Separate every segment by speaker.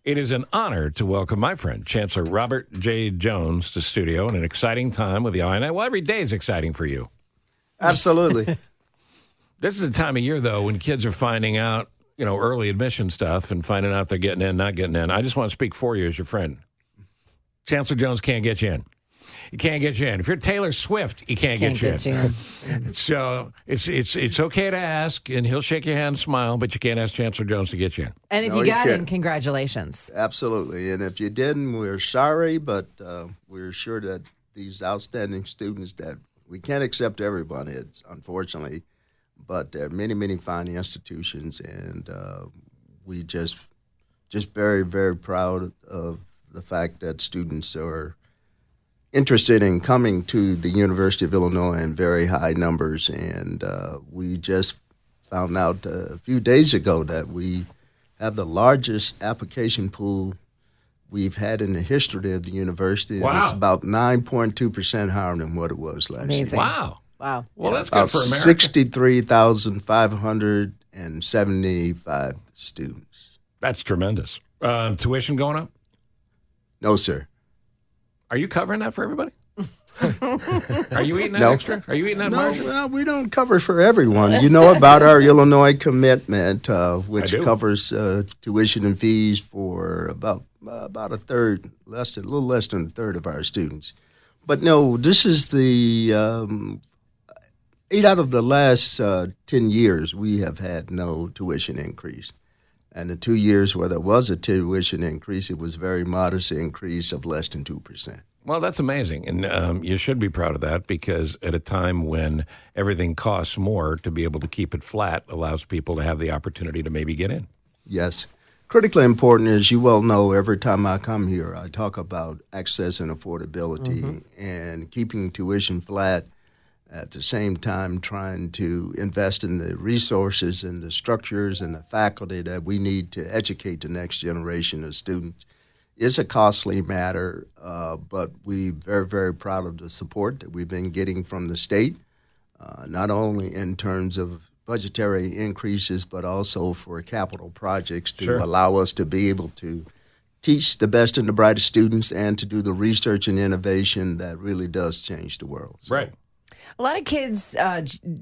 Speaker 1: It is an honor to welcome my friend, Chancellor Robert J. Jones, to studio in an exciting time with the Illini. Well, every day is exciting for you.
Speaker 2: Absolutely.
Speaker 1: This is the time of year, though, when kids are finding out, early admission stuff and finding out they're getting in, not getting in. I just want to speak for you as your friend. Chancellor Jones can't get you in. He can't get you in. If you're Taylor Swift, he can't get you in. So it's okay to ask, and he'll shake your hand and smile, but you can't ask Chancellor Jones to get you in.
Speaker 3: And if you got in, congratulations.
Speaker 2: Absolutely. And if you didn't, we're sorry, but we're sure that these outstanding students that we can't accept everyone, unfortunately, but there are many, many fine institutions, and we just very, very proud of the fact that students are interested in coming to the University of Illinois in very high numbers. And we just found out a few days ago that we have the largest application pool we've had in the history of the university.
Speaker 1: Wow.
Speaker 2: It's about 9.2% higher than what it was last year.
Speaker 1: Wow.
Speaker 3: Wow.
Speaker 1: Well, that's
Speaker 2: About
Speaker 1: good for America.
Speaker 2: 63,575 students.
Speaker 1: That's tremendous. Tuition going up?
Speaker 2: No, sir.
Speaker 1: Are you covering that for everybody? Are you eating that
Speaker 2: No.
Speaker 1: extra? Are you eating that margin?
Speaker 2: No, we don't cover for everyone. You know about our Illinois commitment, which
Speaker 1: I do.
Speaker 2: covers tuition and fees for about a third, a little less than a third of our students. But no, this is the 8 out of the last 10 years we have had no tuition increase. And the 2 years where there was a tuition increase, it was a very modest increase of less than 2%.
Speaker 1: Well, that's amazing. And you should be proud of that, because at a time when everything costs more, to be able to keep it flat allows people to have the opportunity to maybe get in.
Speaker 2: Yes. Critically important, as you well know, every time I come here, I talk about access and affordability and keeping tuition flat, at the same time trying to invest in the resources and the structures and the faculty that we need to educate the next generation of students. Is a costly matter, but we're very, very proud of the support that we've been getting from the state, not only in terms of budgetary increases, but also for capital projects to allow us to be able to teach the best and the brightest students and to do the research and innovation that really does change the world. So,
Speaker 1: Right.
Speaker 3: A lot of kids,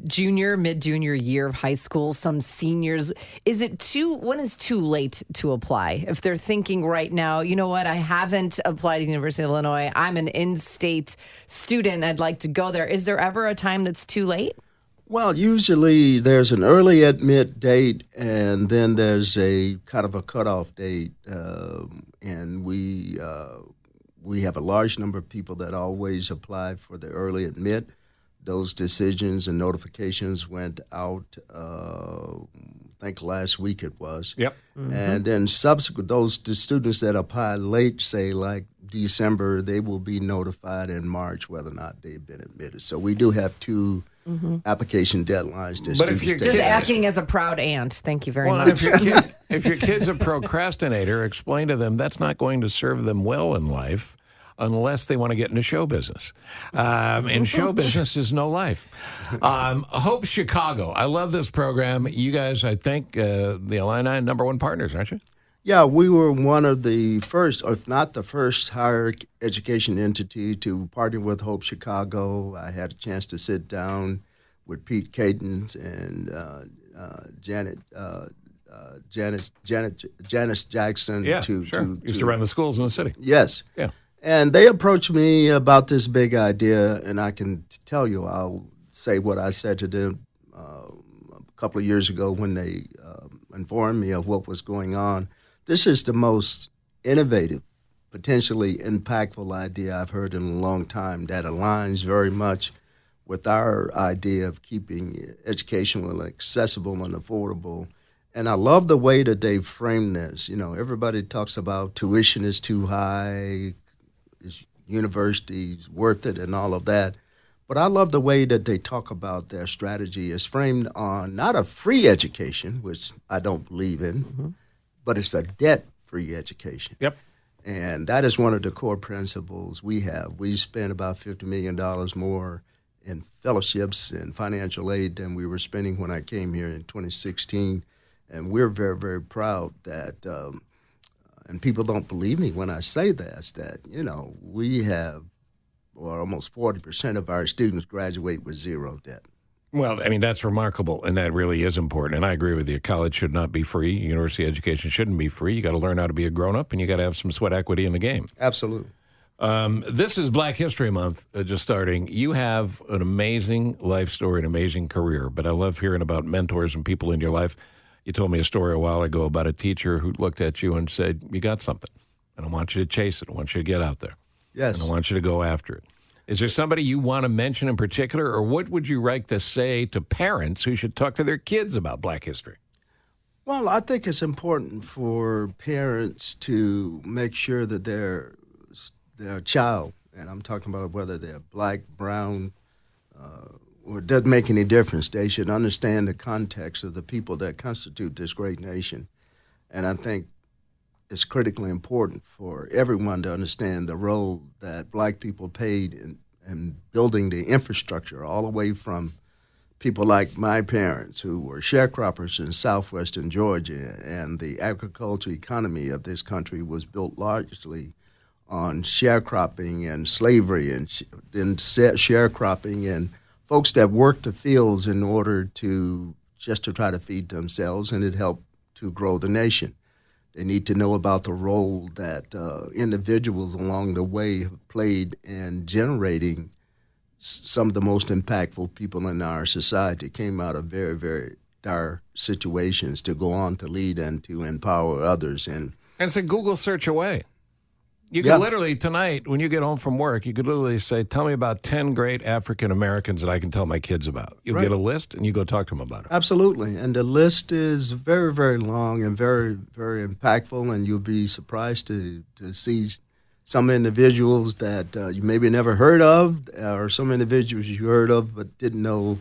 Speaker 3: junior, mid-junior year of high school, some seniors. When is too late to apply? If they're thinking right now, you know what, I haven't applied to the University of Illinois. I'm an in-state student. I'd like to go there. Is there ever a time that's too late?
Speaker 2: Well, usually there's an early admit date, and then there's a kind of a cutoff date, and we have a large number of people that always apply for the early admit. Those decisions and notifications went out, I think last week it was.
Speaker 1: Yep.
Speaker 2: And then subsequent, the students that apply late, say like December, they will be notified in March whether or not they've been admitted. So we do have two application deadlines.
Speaker 1: But if you're
Speaker 3: Just asking as a proud aunt. Thank you very
Speaker 1: Well,
Speaker 3: much.
Speaker 1: if your kid's a procrastinator, explain to them that's not going to serve them well in life unless they want to get into show business. And show business is no life. Hope Chicago. I love this program. You guys, I think, the Illini #1 partners, aren't you?
Speaker 2: Yeah, we were one of the first, if not the first, higher education entity to partner with Hope Chicago. I had a chance to sit down with Pete Cadence and Janice Jackson.
Speaker 1: Yeah, sure. Used to run the schools in the city.
Speaker 2: Yes.
Speaker 1: Yeah.
Speaker 2: And they approached me about this big idea, and I can tell you, I'll say what I said to them a couple of years ago when they informed me of what was going on. This is the most innovative, potentially impactful idea I've heard in a long time that aligns very much with our idea of keeping education accessible and affordable. And I love the way that they frame this. You know, everybody talks about tuition is too high, is universities worth it, and all of that. But I love the way that they talk about their strategy is framed on not a free education, which I don't believe in, but it's a debt-free education.
Speaker 1: Yep.
Speaker 2: And that is one of the core principles we have. We spend about $50 million more in fellowships and financial aid than we were spending when I came here in 2016. And we're very, very proud that and people don't believe me when I say this, that, we have, almost 40% of our students graduate with zero debt.
Speaker 1: Well, I mean, that's remarkable, and that really is important. And I agree with you. College should not be free. University education shouldn't be free. You got to learn how to be a grown-up, and you got to have some sweat equity in the game.
Speaker 2: Absolutely.
Speaker 1: This is Black History Month, just starting. You have an amazing life story, an amazing career, but I love hearing about mentors and people in your life. You told me a story a while ago about a teacher who looked at you and said, you got something, and I want you to chase it. I want you to get out there.
Speaker 2: Yes.
Speaker 1: And I want you to go after it. Is there somebody you want to mention in particular, or what would you like to say to parents who should talk to their kids about Black history?
Speaker 2: Well, I think it's important for parents to make sure that their child, and I'm talking about whether they're black, brown, or it doesn't make any difference, they should understand the context of the people that constitute this great nation. And I think it's critically important for everyone to understand the role that black people played in building the infrastructure, all the way from people like my parents who were sharecroppers in southwestern Georgia, and the agricultural economy of this country was built largely on sharecropping and slavery, and then sharecropping and folks that worked the fields in order to try to feed themselves, and it helped to grow the nation. They need to know about the role that individuals along the way have played in generating some of the most impactful people in our society. Came out of very, very dire situations to go on to lead and to empower others. And
Speaker 1: it's a Google search away. You could literally, tonight, when you get home from work, you could literally say, tell me about 10 great African Americans that I can tell my kids about. You'll get a list, and you go talk to them about it.
Speaker 2: Absolutely. And the list is very, very long and very, very impactful, and you'll be surprised to see some individuals that you maybe never heard of, or some individuals you heard of but didn't know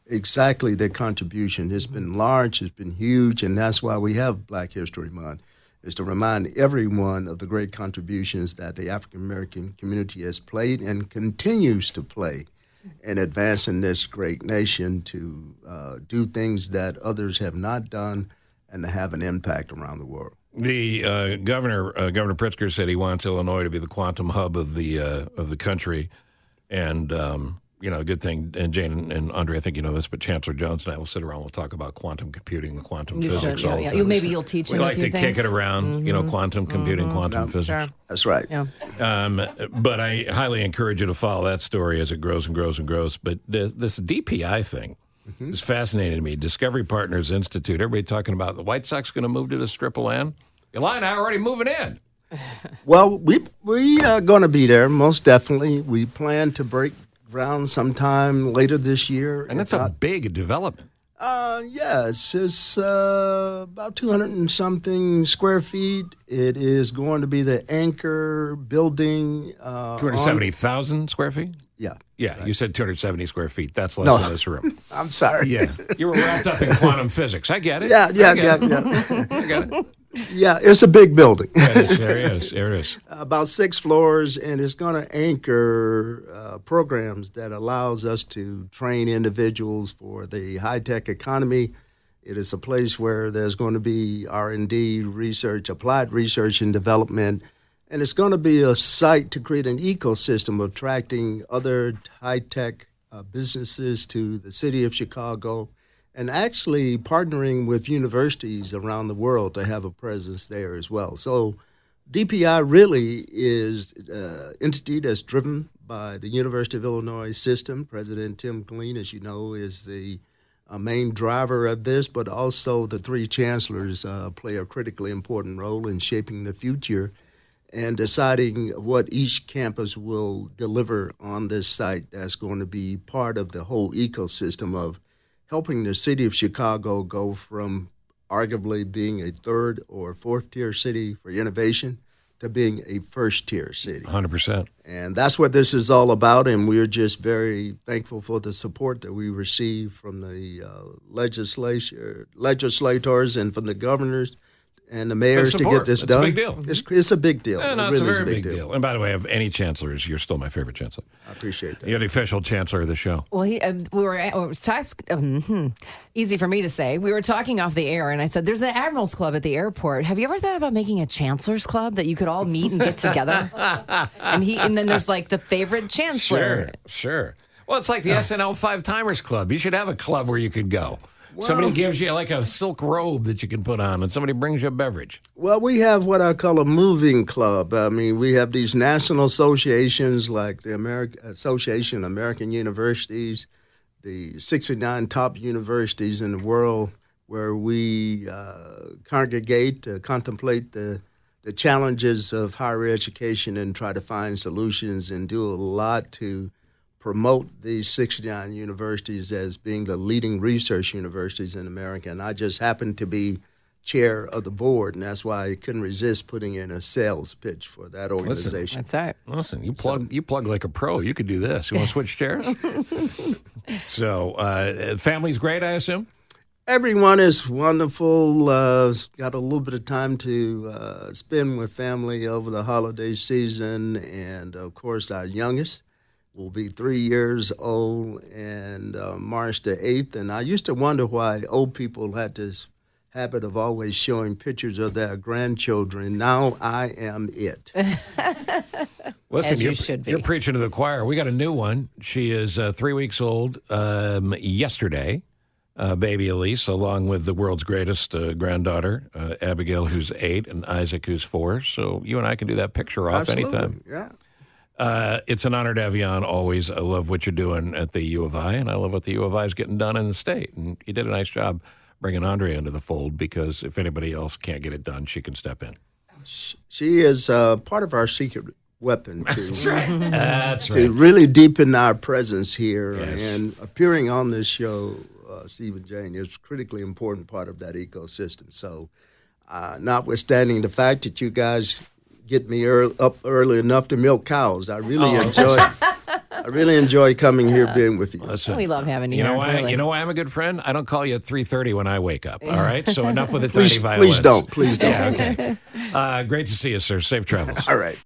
Speaker 2: exactly their contribution. It's been large, it's been huge, and that's why we have Black History Month, is to remind everyone of the great contributions that the African-American community has played and continues to play in advancing this great nation to do things that others have not done and to have an impact around the world.
Speaker 1: The Governor Pritzker said he wants Illinois to be the quantum hub of the country, and a good thing. And Jane and Andre, I think you know this, but Chancellor Jones and I will sit around. We'll talk about quantum computing, the quantum physics. All the time.
Speaker 3: Maybe you'll teach
Speaker 1: we
Speaker 3: him.
Speaker 1: like to kick it around. Quantum computing, quantum physics. Sure.
Speaker 2: That's right.
Speaker 3: Yeah.
Speaker 1: But I highly encourage you to follow that story as it grows and grows and grows. But this DPI thing is fascinating to me. Discovery Partners Institute. Everybody talking about the White Sox going to move to the Strip of land. Eli and I are already moving in.
Speaker 2: Well, we are going to be there, most definitely. We plan to break ground sometime later this year.
Speaker 1: And that's a big development.
Speaker 2: Yes, it's about 200 and something square feet. It is going to be the anchor building.
Speaker 1: 270,000 square feet?
Speaker 2: Yeah.
Speaker 1: Yeah, right. You said 270 square feet. That's less than this room.
Speaker 2: I'm sorry.
Speaker 1: Yeah, you were wrapped up in quantum physics. I get it.
Speaker 2: Yeah.
Speaker 1: I get it.
Speaker 2: Yeah, it's a big building.
Speaker 1: There it is.
Speaker 2: About 6 floors, and it's going to anchor programs that allows us to train individuals for the high-tech economy. It is a place where there's going to be R&D, research, applied research and development, and it's going to be a site to create an ecosystem of attracting other high-tech businesses to the city of Chicago, and actually partnering with universities around the world to have a presence there as well. So DPI really is an entity that's driven by the University of Illinois system. President Tim Killeen, as you know, is the main driver of this, but also the 3 chancellors play a critically important role in shaping the future and deciding what each campus will deliver on this site that's going to be part of the whole ecosystem of helping the city of Chicago go from arguably being a 3rd or 4th tier city for innovation to being a 1st tier city.
Speaker 1: 100%.
Speaker 2: And that's what this is all about, and we're just very thankful for the support that we receive from the legislators and from the governors and the mayors to
Speaker 1: support.
Speaker 2: get this
Speaker 1: It's a
Speaker 2: done.
Speaker 1: big deal.
Speaker 2: It's a big deal.
Speaker 1: No,
Speaker 2: It
Speaker 1: it's a
Speaker 2: really is
Speaker 1: very big deal. And by the way, of any chancellors, you're still my favorite chancellor.
Speaker 2: I appreciate that.
Speaker 1: You're the official chancellor of the show.
Speaker 3: Well, easy for me to say. We were talking off the air, and I said, "There's an Admirals Club at the airport. Have you ever thought about making a Chancellor's Club that you could all meet and get together?" and then there's like the favorite chancellor.
Speaker 1: Sure. Well, it's like the SNL Five Timers Club. You should have a club where you could go. Somebody gives you like a silk robe that you can put on, and somebody brings you a beverage.
Speaker 2: Well, we have what I call a moving club. I mean, we have these national associations like the Association of American Universities, the 69 top universities in the world, where we congregate to contemplate the challenges of higher education and try to find solutions and do a lot to promote these 69 universities as being the leading research universities in America. And I just happen to be chair of the board, and that's why I couldn't resist putting in a sales pitch for that organization.
Speaker 3: That's right.
Speaker 1: Listen, you plug like a pro. You could do this. You want to switch chairs? So, family's great, I assume?
Speaker 2: Everyone is wonderful. Got a little bit of time to spend with family over the holiday season. And, of course, our youngest will be 3 years old and March the 8th. And I used to wonder why old people had this habit of always showing pictures of their grandchildren. Now I am it.
Speaker 1: Listen,
Speaker 3: As you should be.
Speaker 1: You're preaching to the choir. We got a new one. She is 3 weeks old yesterday, baby Elise, along with the world's greatest granddaughter, Abigail, who's 8, and Isaac, who's 4. So you and I can do that picture off
Speaker 2: Absolutely.
Speaker 1: anytime.
Speaker 2: Yeah.
Speaker 1: It's an honor to have you on always. I love what you're doing at the U of I, and I love what the U of I is getting done in the state. And you did a nice job bringing Andrea into the fold, because if anybody else can't get it done, she can step in.
Speaker 2: She is part of our secret weapon
Speaker 1: That's right. That's
Speaker 2: to
Speaker 1: right.
Speaker 2: really deepen our presence here.
Speaker 1: Yes.
Speaker 2: And appearing on this show, Steve and Jane, is a critically important part of that ecosystem. So notwithstanding the fact that you guys get me up early enough to milk cows, I really enjoy coming here being with you.
Speaker 1: Listen,
Speaker 3: We love having you
Speaker 1: You know
Speaker 3: here,
Speaker 1: why?
Speaker 3: really.
Speaker 1: You know why I'm a good friend? I don't call you at 3:30 when I wake up. All right. So enough with the
Speaker 2: Please
Speaker 1: tiny violins.
Speaker 2: don't.
Speaker 1: Yeah. Okay. Great to see you, sir. Safe travels.
Speaker 2: All right.